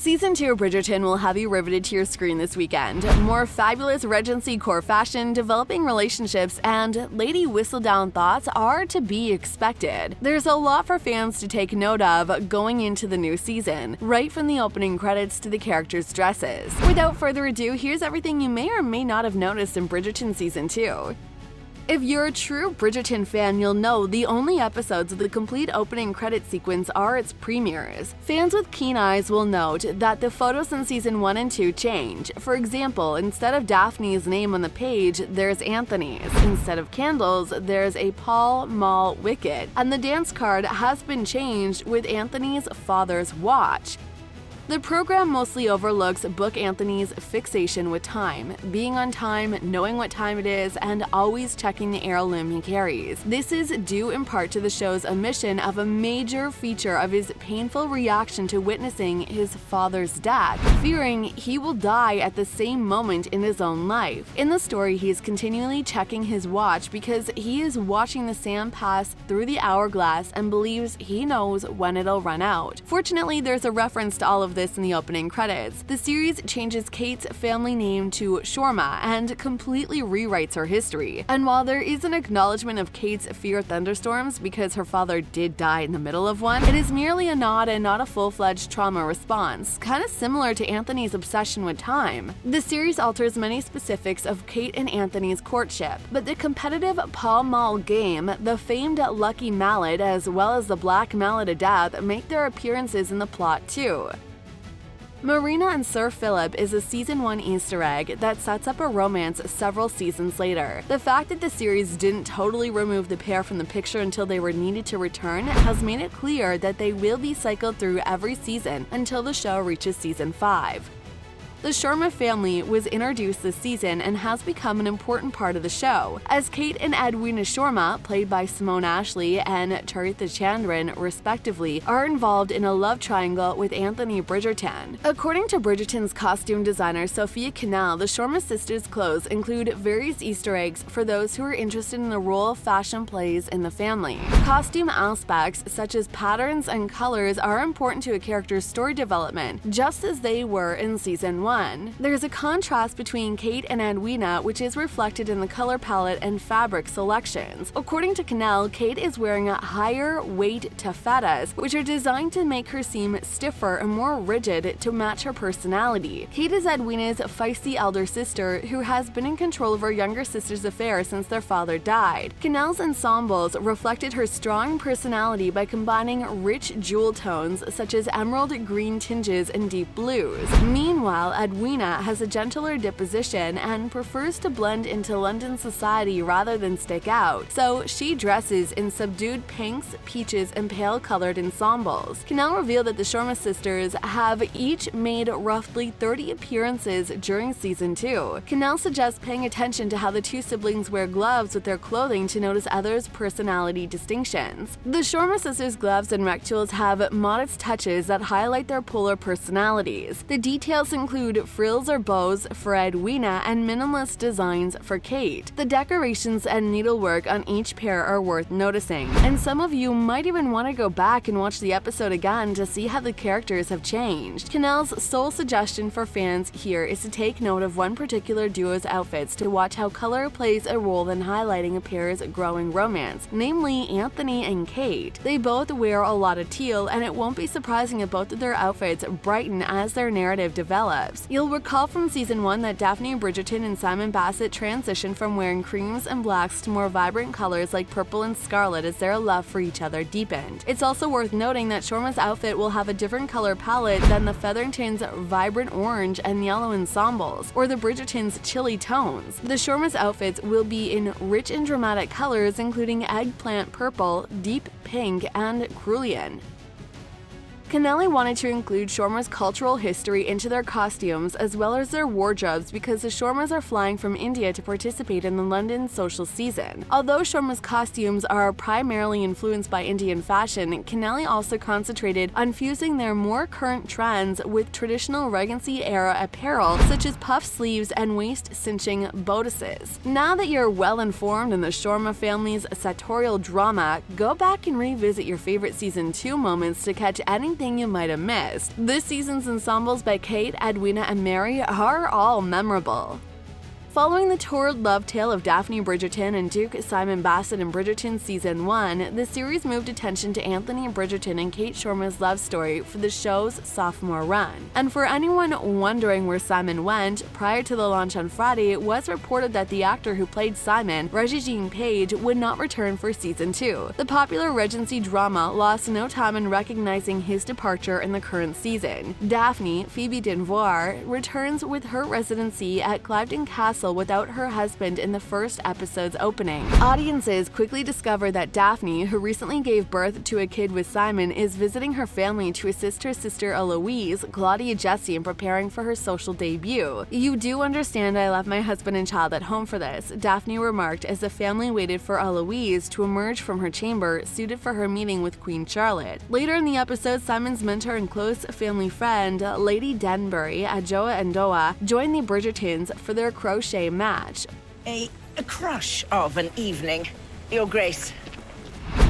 Season 2 of Bridgerton will have you riveted to your screen this weekend. More fabulous Regency core fashion, developing relationships, and Lady Whistledown thoughts are to be expected. There's a lot for fans to take note of going into the new season, right from the opening credits to the characters' dresses. Without further ado, here's everything you may or may not have noticed in Bridgerton Season 2. If you're a true Bridgerton fan, you'll know the only episodes of the complete opening credit sequence are its premieres. Fans with keen eyes will note that the photos in Season 1 and 2 change. For example, instead of Daphne's name on the page, there's Anthony's. Instead of candles, there's a Pall Mall wicket. And the dance card has been changed with Anthony's father's watch. The program mostly overlooks Book Anthony's fixation with time, being on time, knowing what time it is, and always checking the heirloom he carries. This is due in part to the show's omission of a major feature of his painful reaction to witnessing his father's death, fearing he will die at the same moment in his own life. In the story, he is continually checking his watch because he is watching the sand pass through the hourglass and believes he knows when it'll run out. Fortunately, there's a reference to all of this in the opening credits. The series changes Kate's family name to Sharma and completely rewrites her history. And while there is an acknowledgement of Kate's fear of thunderstorms because her father did die in the middle of one, it is merely a nod and not a full-fledged trauma response, kind of similar to Anthony's obsession with time. The series alters many specifics of Kate and Anthony's courtship, but the competitive Pall Mall game, the famed Lucky Mallet, as well as the Black Mallet of Death make their appearances in the plot too. Marina and Phillip is a Season 1 Easter egg that sets up a romance several seasons later. The fact that the series didn't totally remove the pair from the picture until they were needed to return has made it clear that they will be cycled through every season until the show reaches Season 5. The Sharma family was introduced this season and has become an important part of the show, as Kate and Edwina Sharma, played by Simone Ashley and Charitha Chandran respectively, are involved in a love triangle with Anthony Bridgerton. According to Bridgerton's costume designer Sophia Canal, the Sharma sisters' clothes include various Easter eggs for those who are interested in the role fashion plays in the family. Costume aspects such as patterns and colors are important to a character's story development, just as they were in Season 1. There's a contrast between Kate and Edwina, which is reflected in the color palette and fabric selections. According to Canal, Kate is wearing a higher weight taffetas, which are designed to make her seem stiffer and more rigid to match her personality. Kate is Edwina's feisty elder sister who has been in control of her younger sister's affair since their father died. Canal's ensembles reflected her strong personality by combining rich jewel tones such as emerald green tinges and deep blues. Meanwhile, Edwina has a gentler disposition and prefers to blend into London society rather than stick out, so she dresses in subdued pinks, peaches, and pale-colored ensembles. Canal revealed that the Sharma sisters have each made roughly 30 appearances during Season 2. Canal suggests paying attention to how the two siblings wear gloves with their clothing to notice others' personality distinctions. The Sharma sisters' gloves and rectangles have modest touches that highlight their polar personalities. The details include frills or bows for Edwina and minimalist designs for Kate. The decorations and needlework on each pair are worth noticing, and some of you might even want to go back and watch the episode again to see how the characters have changed. Canal's sole suggestion for fans here is to take note of one particular duo's outfits to watch how color plays a role in highlighting a pair's growing romance, namely Anthony and Kate. They both wear a lot of teal, and it won't be surprising if both of their outfits brighten as their narrative develops. You'll recall from Season 1 that Daphne Bridgerton and Simon Bassett transitioned from wearing creams and blacks to more vibrant colors like purple and scarlet as their love for each other deepened. It's also worth noting that Sharma's outfit will have a different color palette than the Featheringtons' vibrant orange and yellow ensembles, or the Bridgertons' chilly tones. The Sharma's outfits will be in rich and dramatic colors including eggplant purple, deep pink, and cerulean. Canelli wanted to include Sharma's cultural history into their costumes as well as their wardrobes because the Sharmas are flying from India to participate in the London social season. Although Sharma's costumes are primarily influenced by Indian fashion, Canelli also concentrated on fusing their more current trends with traditional Regency-era apparel such as puff sleeves and waist-cinching bodices. Now that you're well informed in the Sharma family's sartorial drama, go back and revisit your favorite Season 2 moments to catch anything anything you might have missed. This season's ensembles by Kate, Edwina, and Mary are all memorable. Following the torrid love tale of Daphne Bridgerton and Duke Simon Bassett in Bridgerton Season 1, the series moved attention to Anthony Bridgerton and Kate Sharma's love story for the show's sophomore run. And for anyone wondering where Simon went, prior to the launch on Friday, it was reported that the actor who played Simon, Reggie Page, would not return for Season 2. The popular Regency drama lost no time in recognizing his departure in the current season. Daphne, Phoebe Denvoir, returns with her residency at Cliveden Castle without her husband in the first episode's opening. Audiences quickly discover that Daphne, who recently gave birth to a kid with Simon, is visiting her family to assist her sister Eloise, Claudia Jessie, in preparing for her social debut. "You do understand I left my husband and child at home for this," Daphne remarked as the family waited for Eloise to emerge from her chamber, suited for her meeting with Queen Charlotte. Later in the episode, Simon's mentor and close family friend, Lady Denbury, Adjoa Ndoa, joined the Bridgertons for their crochet match. A crush of an evening, Your Grace.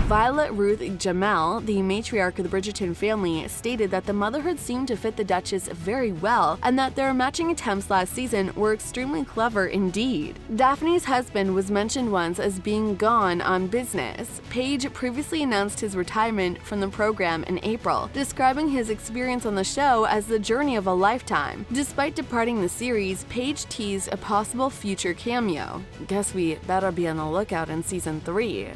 Violet Ruth Jamel, the matriarch of the Bridgerton family, stated that the motherhood seemed to fit the Duchess very well and that their matching attempts last season were extremely clever indeed. Daphne's husband was mentioned once as being gone on business. Page previously announced his retirement from the program in April, describing his experience on the show as the journey of a lifetime. Despite departing the series, Page teased a possible future cameo. Guess we better be on the lookout in Season 3.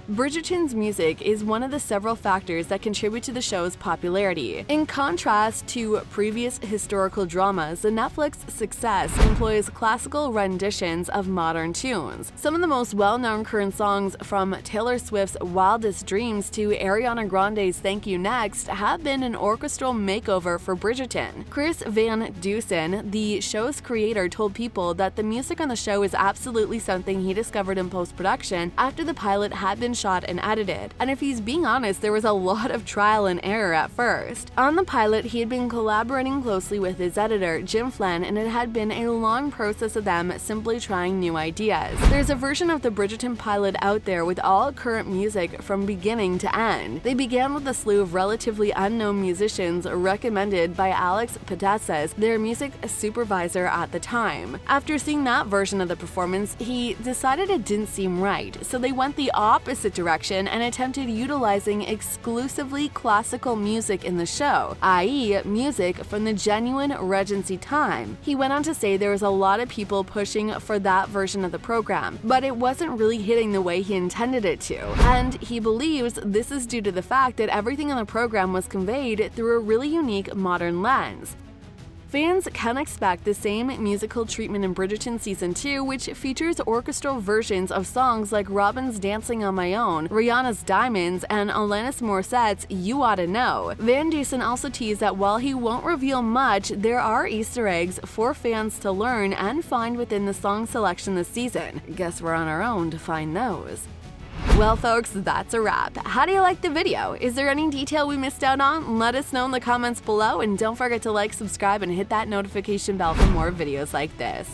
Bridgerton's music is one of the several factors that contribute to the show's popularity. In contrast to previous historical dramas, the Netflix success employs classical renditions of modern tunes. Some of the most well-known current songs, from Taylor Swift's Wildest Dreams to Ariana Grande's Thank You Next, have been an orchestral makeover for Bridgerton. Chris Van Dusen, the show's creator, told People that the music on the show is absolutely something he discovered in post-production after the pilot had been shot and edited, and if he's being honest, there was a lot of trial and error at first. On the pilot, he had been collaborating closely with his editor, Jim Flynn, and it had been a long process of them simply trying new ideas. There's a version of the Bridgerton pilot out there with all current music from beginning to end. They began with a slew of relatively unknown musicians recommended by Alex Pedasas, their music supervisor at the time. After seeing that version of the performance, he decided it didn't seem right, so they went the opposite direction and attempted utilizing exclusively classical music in the show, i.e. music from the genuine Regency time. He went on to say there was a lot of people pushing for that version of the program, but it wasn't really hitting the way he intended it to, and he believes this is due to the fact that everything in the program was conveyed through a really unique modern lens. Fans can expect the same musical treatment in Bridgerton Season 2, which features orchestral versions of songs like Robin's Dancing on My Own, Rihanna's Diamonds, and Alanis Morissette's You Oughta Know. Van Dusen also teased that while he won't reveal much, there are Easter eggs for fans to learn and find within the song selection this season. Guess we're on our own to find those. Well folks, that's a wrap. How do you like the video? Is there any detail we missed out on? Let us know in the comments below, and don't forget to like, subscribe, and hit that notification bell for more videos like this.